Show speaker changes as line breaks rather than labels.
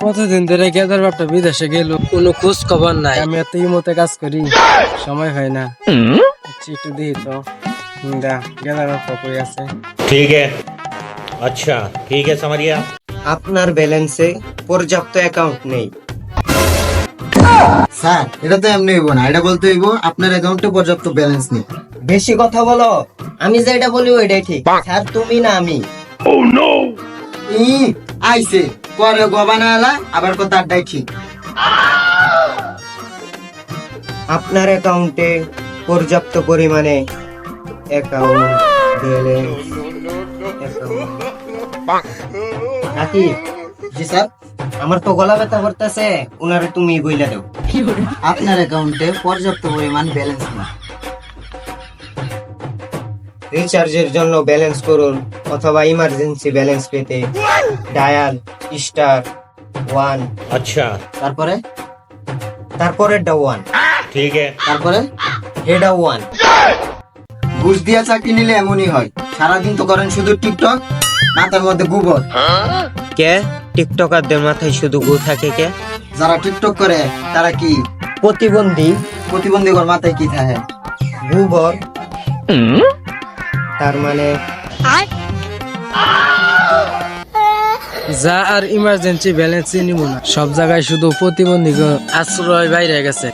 কতদিন ধরে গেদার বাপটা বিদেশে গেল, কোনো খোঁজ খবর নাই। আমি এত ইমতে কাজ করি, সময় হয় না। একটু দিই তো গেদার বাপটা কই আছে।
ठीक है, अच्छा ठीक है, समझ गया।
আপনার ব্যালেন্সে পর্যাপ্ত অ্যাকাউন্ট নেই।
স্যার এটা তো এমনি হইব না, এটা বলতে হইব আপনার অ্যাকাউন্টে পর্যাপ্ত ব্যালেন্স নেই।
বেশি কথা বলো, আমি যেটা বলি ওইটাই ঠিক। স্যার তুমি না আমি।
আইছে পরে গবানা এলা আবার কথা আড্ডাই ঠিক।
আপনার অ্যাকাউন্টে পর্যাপ্ত পরিমাণে অ্যাকাউন্ট ব্যালেন্স নাকি?
জি স্যার,
আমার তো গলা ব্যথা করতেছে, উনারে তুমি বইলা দাও।
আপনার অ্যাকাউন্টে পর্যাপ্ত পরিমাণ ব্যালেন্স নেই।
রিচার্জের জন্য ব্যালেন্স করুন অথবা ইমার্জেন্সি ব্যালেন্স পেতে ডায়াল *1।
अच्छा
তারপরে
তারপরে *1,
ठीक है।
তারপরে
হেডা 1।
ঘুষ দিয়া চাকরি নিলে এমনই হয়, সারাদিন তো করেন শুধু টিকটক, মাথার মধ্যে গোবর।
কে টিকটকারদের মাথায় শুধু গু থাকে কে?
যারা টিকটক করে তারা কি
প্রতিবন্ধী।
প্রতিবন্ধীদের মাথায় কি থাকে?
গোবর। তার মানে
যা আর ইমার্জেন্সি ব্যালেন্স নিব না, সব জায়গায় শুধু প্রতিবন্ধী আশ্রয় বাইরে গেছে।